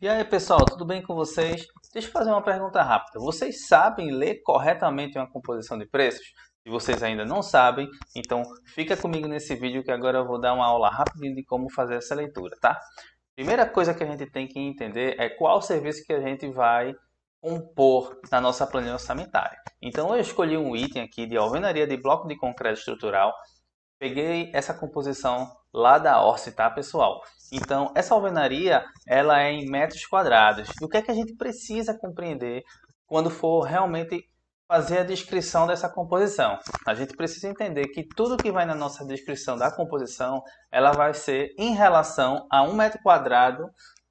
E aí, pessoal, tudo bem com vocês? Deixa eu fazer uma pergunta rápida. Vocês sabem ler corretamente uma composição de preços? Se vocês ainda não sabem, então fica comigo nesse vídeo que agora eu vou dar uma aula rapidinho de como fazer essa leitura, tá? Primeira coisa que a gente tem que entender é qual serviço que a gente vai compor na nossa planilha orçamentária. Então eu escolhi um item aqui de alvenaria de bloco de concreto estrutural. Peguei essa composição lá da Orce, tá, pessoal? Então, essa alvenaria, ela é em metros quadrados. E o que é que a gente precisa compreender quando for realmente fazer a descrição dessa composição? A gente precisa entender que tudo que vai na nossa descrição da composição, ela vai ser em relação a 1 metro quadrado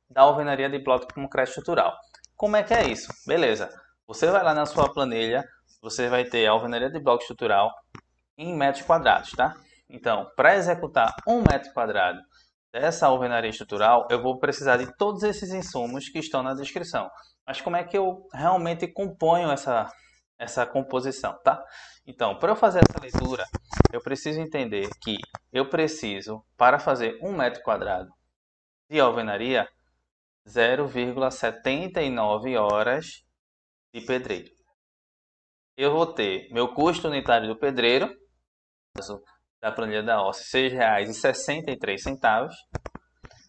da alvenaria de bloco de concreto estrutural. Como é que é isso? Beleza. Você vai lá na sua planilha, você vai ter a alvenaria de bloco estrutural em metros quadrados, tá? Então, para executar 1 metro quadrado dessa alvenaria estrutural, eu vou precisar de todos esses insumos que estão na descrição. Mas como é que eu realmente componho essa composição, tá? Então, para eu fazer essa leitura, eu preciso entender que eu preciso, para fazer 1 metro quadrado de alvenaria, 0,79 horas de pedreiro. Eu vou ter meu custo unitário do pedreiro, da planilha da Orce, R$ 6,63.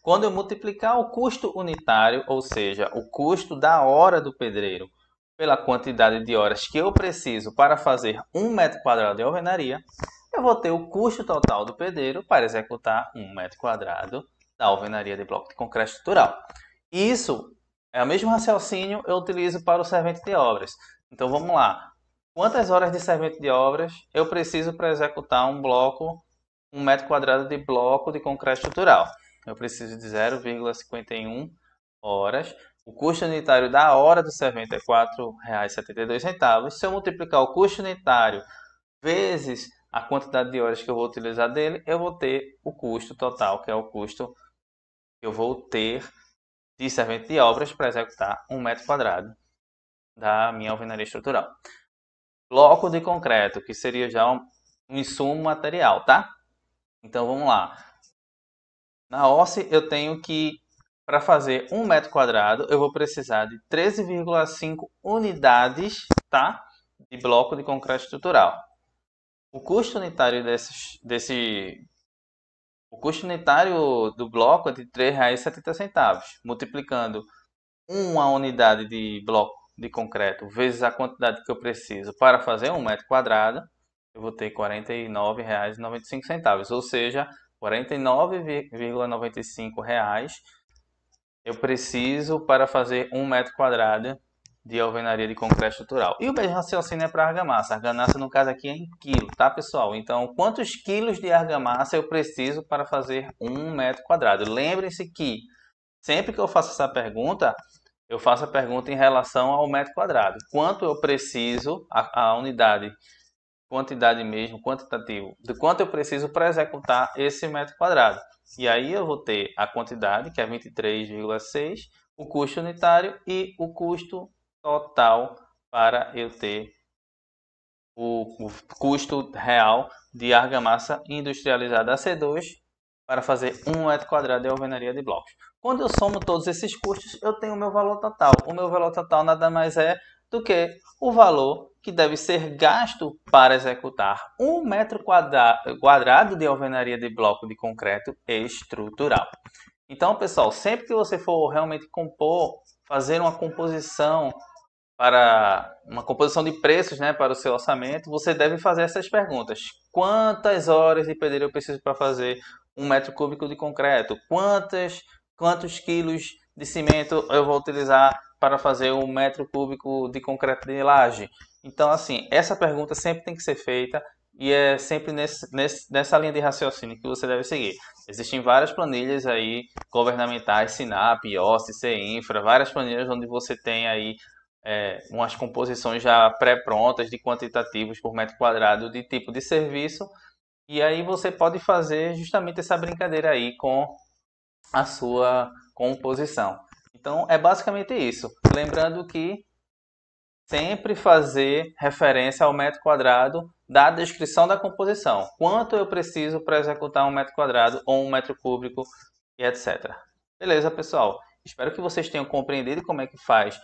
Quando eu multiplicar o custo unitário, ou seja, o custo da hora do pedreiro, pela quantidade de horas que eu preciso para fazer 1 metro quadrado de alvenaria, eu vou ter o custo total do pedreiro para executar 1 metro quadrado da alvenaria de bloco de concreto estrutural. Isso é o mesmo raciocínio eu utilizo para o servente de obras. Então vamos lá. Quantas horas de servente de obras eu preciso para executar um bloco, 1 metro quadrado de bloco de concreto estrutural? Eu preciso de 0,51 horas. O custo unitário da hora do servente é R$ 4,72. Se eu multiplicar o custo unitário vezes a quantidade de horas que eu vou utilizar dele, eu vou ter o custo total, que é o custo que eu vou ter de servente de obras para executar 1 metro quadrado da minha alvenaria estrutural. Bloco de concreto, que seria já um insumo material, tá? Então vamos lá. Na Orce eu tenho que, para fazer 1 metro quadrado, eu vou precisar de 13,5 unidades, tá? De bloco de concreto estrutural. O custo unitário o custo unitário do bloco é de R$ 3,70. Multiplicando uma unidade de bloco de concreto vezes a quantidade que eu preciso para fazer 1 metro quadrado, eu vou ter R$ 49,95, ou seja, R$ 49,95 eu preciso para fazer 1 metro quadrado de alvenaria de concreto estrutural. E o mesmo raciocínio é para argamassa. A argamassa, no caso aqui, é em quilo, tá, pessoal? Então, quantos quilos de argamassa eu preciso para fazer 1 metro quadrado? Lembrem-se que sempre que eu faço essa pergunta, eu faço a pergunta em relação ao metro quadrado. Quanto eu preciso, a unidade, quantidade mesmo, quantitativo, de quanto eu preciso para executar esse metro quadrado. E aí eu vou ter a quantidade, que é 23,6, o custo unitário e o custo total para eu ter o custo real de argamassa industrializada AC2 para fazer 1 metro quadrado de alvenaria de blocos. Quando eu somo todos esses custos, eu tenho o meu valor total. O meu valor total nada mais é do que o valor que deve ser gasto para executar 1 metro quadrado de alvenaria de bloco de concreto estrutural. Então, pessoal, sempre que você for realmente compor, fazer uma composição de preços, né, para o seu orçamento, você deve fazer essas perguntas. Quantas horas de pedreiro eu preciso para fazer 1 metro cúbico de concreto? Quantos quilos de cimento eu vou utilizar para fazer 1 metro cúbico de concreto de laje? Então, assim, essa pergunta sempre tem que ser feita e é sempre nessa linha de raciocínio que você deve seguir. Existem várias planilhas aí governamentais, SINAP, OSSE, CEINFRA, várias planilhas onde você tem aí umas composições já pré-prontas de quantitativos por metro quadrado de tipo de serviço, e aí você pode fazer justamente essa brincadeira aí com a sua composição. Então é basicamente isso. Lembrando que sempre fazer referência ao metro quadrado da descrição da composição. Quanto eu preciso para executar 1 metro quadrado ou 1 metro cúbico e etc. Beleza, pessoal? Espero que vocês tenham compreendido como é que faz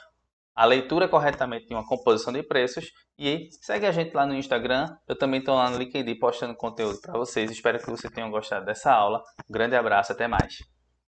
a leitura corretamente de uma composição de preços. E segue a gente lá no Instagram. Eu também estou lá no LinkedIn postando conteúdo para vocês. Espero que vocês tenham gostado dessa aula. Um grande abraço, até mais.